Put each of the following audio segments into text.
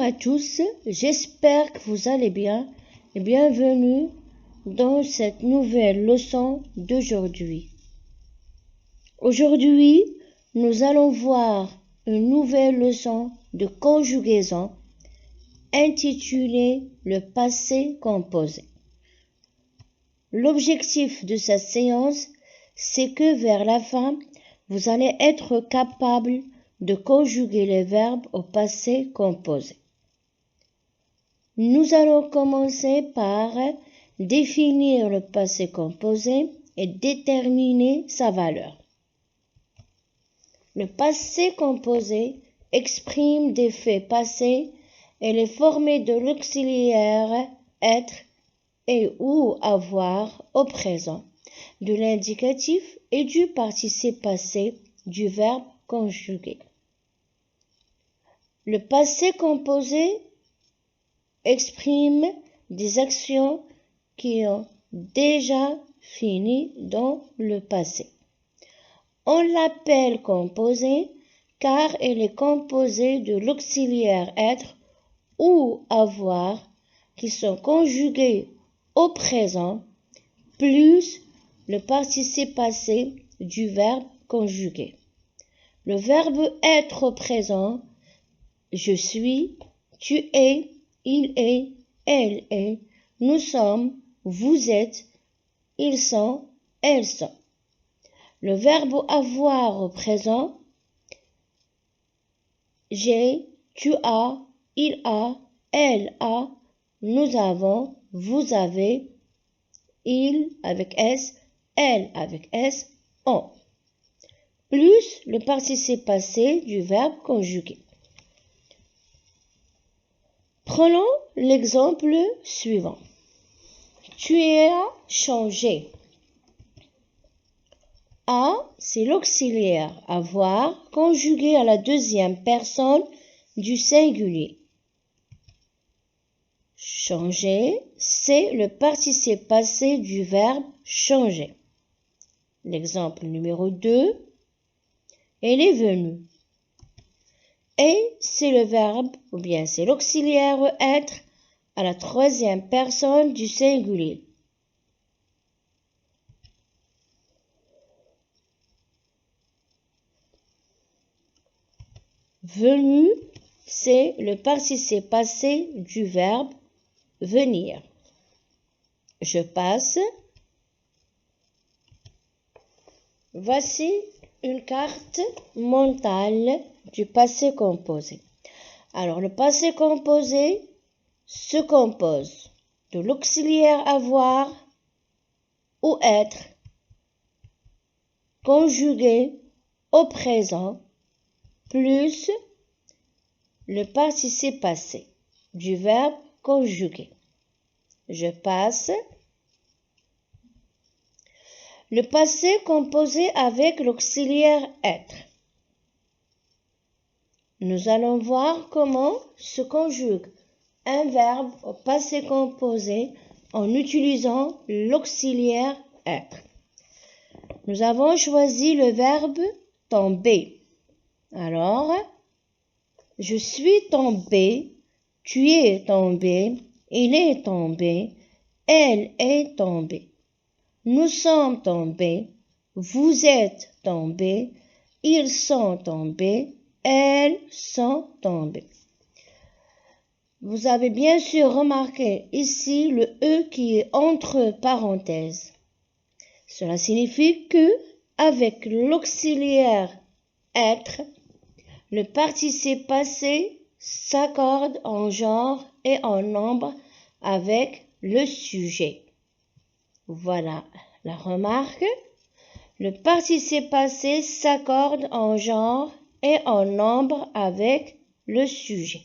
Bonjour à tous, j'espère que vous allez bien et bienvenue dans cette nouvelle leçon d'aujourd'hui. Aujourd'hui, nous allons voir une nouvelle leçon de conjugaison intitulée le passé composé. L'objectif de cette séance, c'est que vers la fin, vous allez être capable de conjuguer les verbes au passé composé. Nous allons commencer par définir le passé composé et déterminer sa valeur. Le passé composé exprime des faits passés et est formé de l'auxiliaire être et ou avoir au présent, de l'indicatif et du participe passé du verbe conjugué. Le passé composé exprime des actions qui ont déjà fini dans le passé. On l'appelle composé car elle est composée de l'auxiliaire être ou avoir qui sont conjugués au présent plus le participe passé du verbe conjugué. Le verbe être au présent, je suis, tu es, il est, elle est, nous sommes, vous êtes, ils sont, elles sont. Le verbe avoir au présent, j'ai, tu as, il a, elle a, nous avons, vous avez, il avec S, elle avec S, on. Plus le participe passé du verbe conjugué. Prenons l'exemple suivant. Tu as changé. A, c'est l'auxiliaire avoir conjugué à la deuxième personne du singulier. Changer, c'est le participe passé du verbe changer. L'exemple numéro 2, elle est venue. Et c'est le verbe, ou bien c'est l'auxiliaire être à la troisième personne du singulier. Venu, c'est le participe passé du verbe venir. Je passe. Voici une carte mentale du passé composé. Alors, le passé composé se compose de l'auxiliaire avoir ou être conjugué au présent plus le participe passé du verbe conjugué. Je passe. Le passé composé avec l'auxiliaire être. Nous allons voir comment se conjugue un verbe au passé composé en utilisant l'auxiliaire être. Nous avons choisi le verbe tomber. Alors, je suis tombé, tu es tombé, il est tombé, elle est tombée. Nous sommes tombés, vous êtes tombés, ils sont tombés, elles sont tombées. Vous avez bien sûr remarqué ici le E qui est entre parenthèses. Cela signifie que, avec l'auxiliaire être, le participe passé s'accorde en genre et en nombre avec le sujet. Voilà la remarque. Le participe passé s'accorde en genre et en nombre avec le sujet.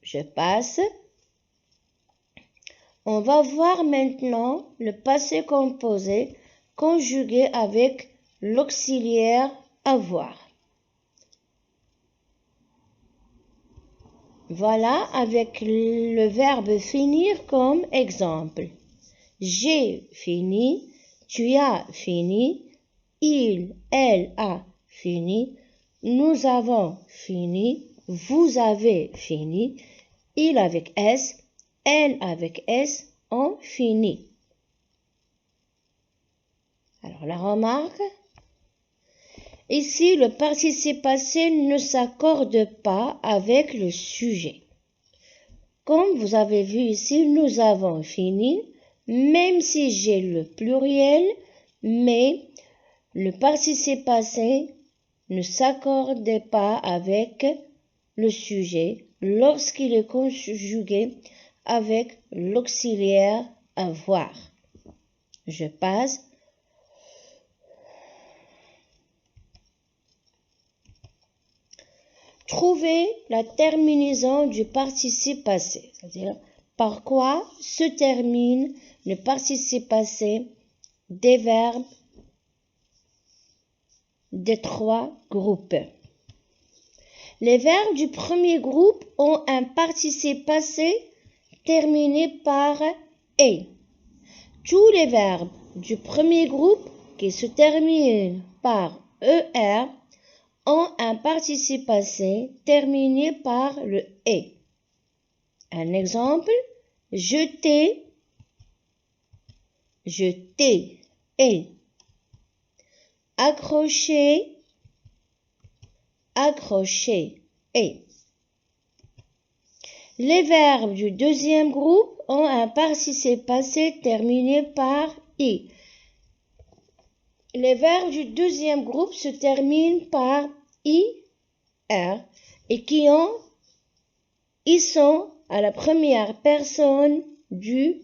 Je passe. On va voir maintenant le passé composé conjugué avec l'auxiliaire avoir. Voilà avec le verbe finir comme exemple. J'ai fini, tu as fini, il, elle a fini, nous avons fini, vous avez fini, il avec S, elle avec S ont fini. Alors la remarque, ici le participe passé ne s'accorde pas avec le sujet. Comme vous avez vu ici, nous avons fini, même si j'ai le pluriel, mais le participe passé ne s'accorde pas avec le sujet lorsqu'il est conjugué avec l'auxiliaire avoir. Je passe. Trouvez la terminaison du participe passé, c'est-à-dire par quoi se termine le participe passé des verbes des trois groupes. Les verbes du premier groupe ont un participe passé terminé par « et ». Tous les verbes du premier groupe qui se terminent par « er » ont un participe passé terminé par le « et ». Un exemple, je t'ai, et. Accroché, et. Les verbes du deuxième groupe ont un participe passé terminé par i. Les verbes du deuxième groupe se terminent par ir et ils sont à la première personne du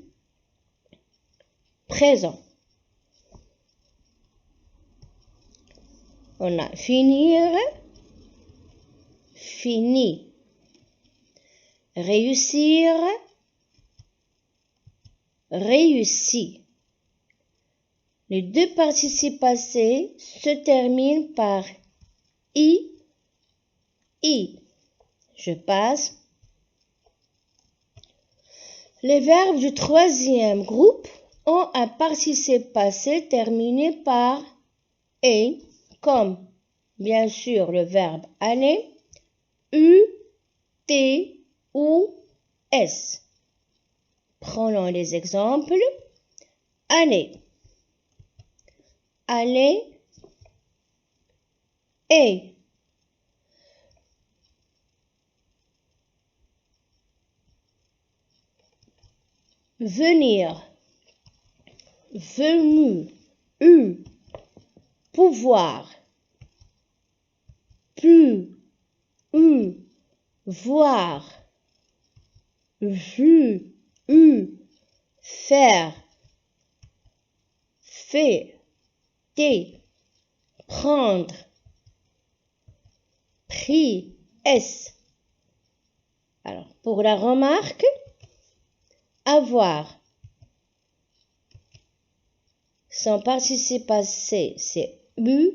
présent. On a finir, fini. Réussir, réussi. Les deux participes passés se terminent par i. Je passe. Les verbes du troisième groupe ont un participe passé terminé par et, comme bien sûr le verbe aller, u, t ou s. Prenons les exemples. Aller, et. Venir, venu, pouvoir, pu, voir, vu, faire, fait, prendre, pris, Alors, pour la remarque, avoir. Son participe passé, c'est u.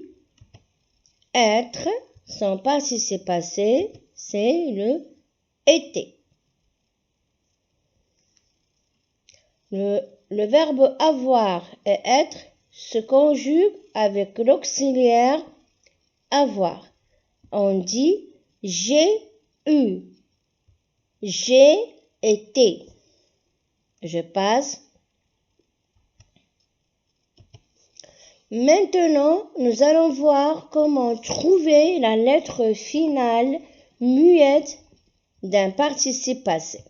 Être, son participe passé, c'est le été. Le verbe avoir et être se conjuguent avec l'auxiliaire avoir. On dit j'ai eu, j'ai été. Je passe. Maintenant, nous allons voir comment trouver la lettre finale muette d'un participe passé.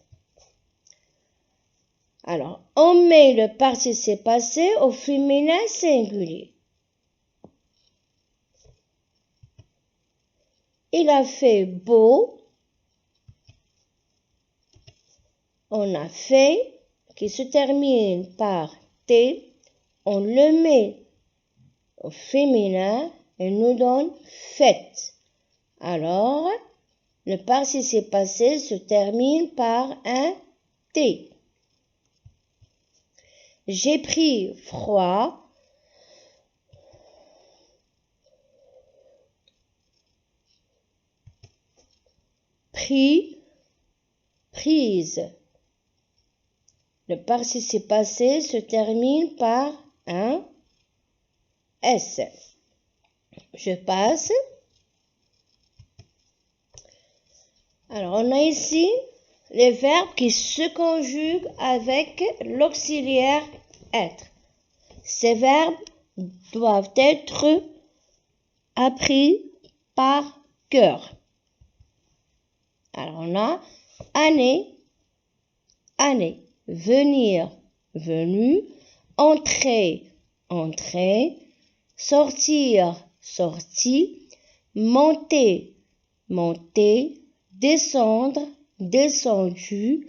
Alors, on met le participe passé au féminin singulier. Il a fait beau. On a fait, qui se termine par T. On le met au féminin et nous donne fête. Alors, le participe passé se termine par un T. J'ai pris froid. Pris, prise. Le participe passé se termine par un S. Je passe. Alors, on a ici les verbes qui se conjuguent avec l'auxiliaire être. Ces verbes doivent être appris par cœur. Alors, on a aller, aller, venir, venu, entrer, entrer, sortir, sorti, monter, monter, descendre, descendu,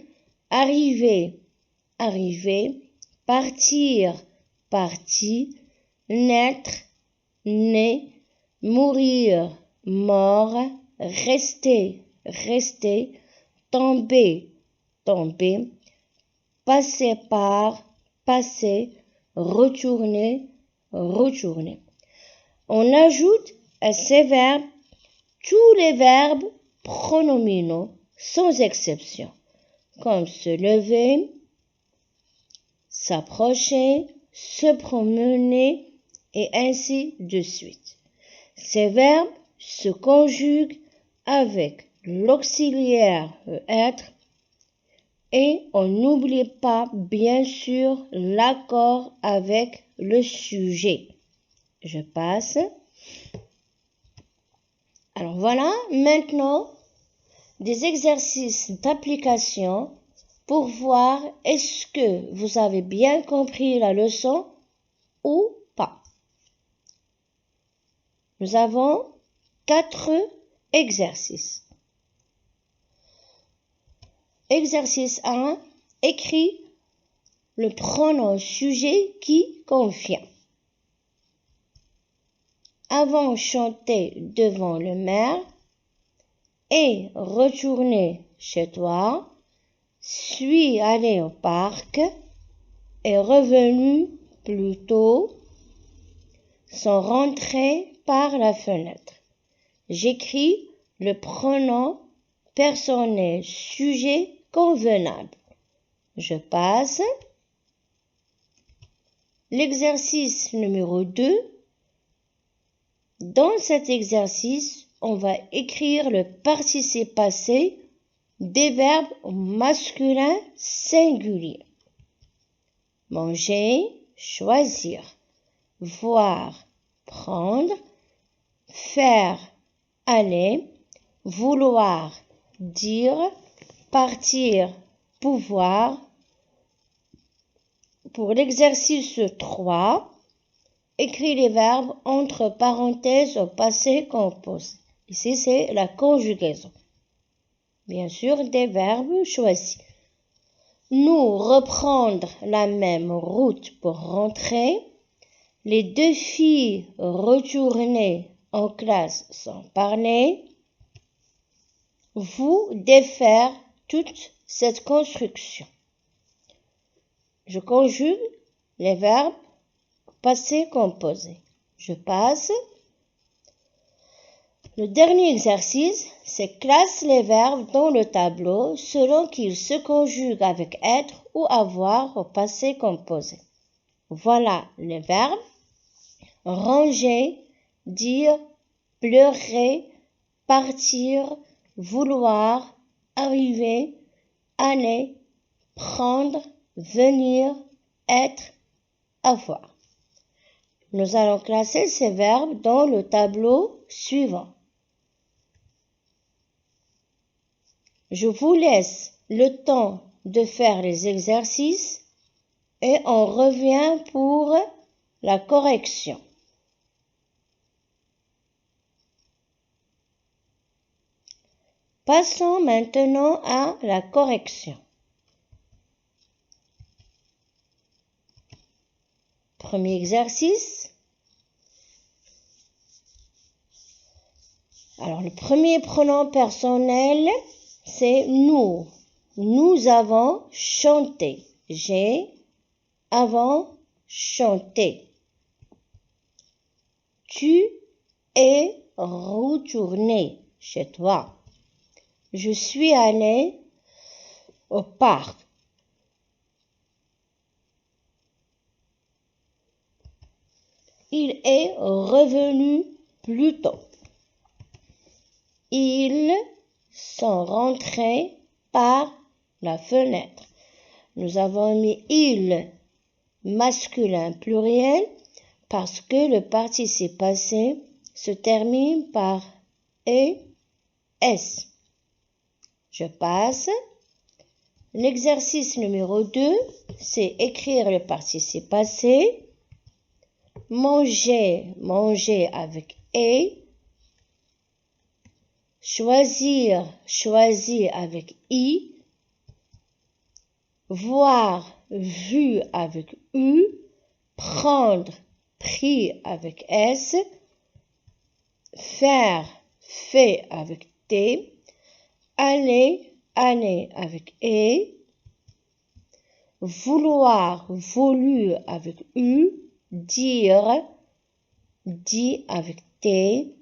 arriver, arriver, partir, parti, naître, né, mourir, mort, rester, rester, tomber, tomber, passer par, passer, retourner, retourner. On ajoute à ces verbes tous les verbes pronominaux sans exception, comme se lever, s'approcher, se promener et ainsi de suite. Ces verbes se conjuguent avec l'auxiliaire être et on n'oublie pas bien sûr l'accord avec le sujet. Je passe. Alors voilà maintenant des exercices d'application pour voir est-ce que vous avez bien compris la leçon ou pas. Nous avons 4 exercices. Exercice 1, écris le pronom sujet qui convient. Avant chanter devant le maire et retourner chez toi, suis allé au parc et revenu plus tôt, sont rentrés par la fenêtre. J'écris le pronom personnel sujet convenable. Je passe. L'exercice numéro 2. Dans cet exercice, on va écrire le participe passé des verbes masculins singuliers. Manger, choisir, voir, prendre, faire, aller, vouloir, dire, partir, pouvoir. Pour l'exercice 3, écris les verbes entre parenthèses au passé composé. Ici, c'est la conjugaison. Bien sûr, des verbes choisis. Nous reprendre la même route pour rentrer. Les 2 filles retourner en classe sans parler. Vous défaire toute cette construction. Je conjugue les verbes passé composé. Je passe. Le dernier exercice, c'est classe les verbes dans le tableau selon qu'ils se conjuguent avec être ou avoir au passé composé. Voilà les verbes. Ranger, dire, pleurer, partir, vouloir, arriver, aller, prendre, venir, être, avoir. Nous allons classer ces verbes dans le tableau suivant. Je vous laisse le temps de faire les exercices et on revient pour la correction. Passons maintenant à la correction. Premier exercice. Alors, le premier pronom personnel, c'est nous. Nous avons chanté. J'ai avant chanté. Tu es retourné chez toi. Je suis allé au parc. Il est revenu plus tôt. Il sont rentrés par la fenêtre. Nous avons mis il masculin pluriel parce que le participe passé se termine par es. Je passe. L'exercice numéro 2, c'est écrire le participe passé. Manger, manger avec et. Choisir, choisir avec i. Voir, vu avec u. Prendre, pris avec s. Faire, fait avec t. Aller, aller avec e. Vouloir, voulu avec u. Dire, dit avec t.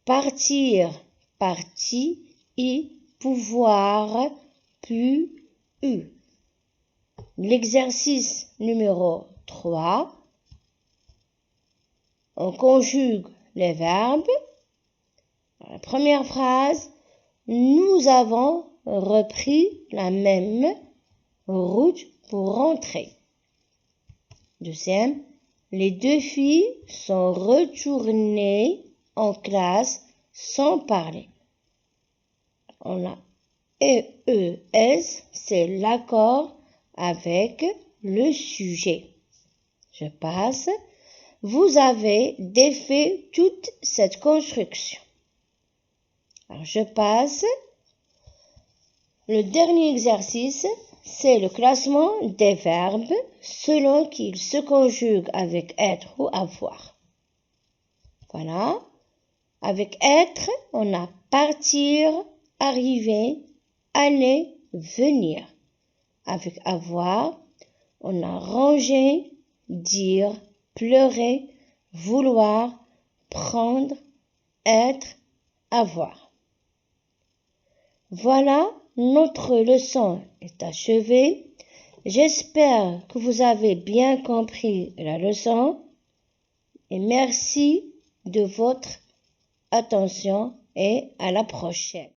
Partir, parti, i. Pouvoir, pu, u. L'exercice numéro 3. On conjugue les verbes. Dans la première phrase, nous avons repris la même route pour rentrer. Deuxième, les deux filles sont retournées en classe sans parler. On a EES, c'est l'accord avec le sujet. Je passe. Vous avez défait toute cette construction. Alors je passe. Le dernier exercice, c'est le classement des verbes selon qu'ils se conjuguent avec être ou avoir. Voilà. Avec être, on a partir, arriver, aller, venir. Avec avoir, on a ranger, dire, pleurer, vouloir, prendre, être, avoir. Voilà, notre leçon est achevée. J'espère que vous avez bien compris la leçon et merci de votre attention et à la prochaine.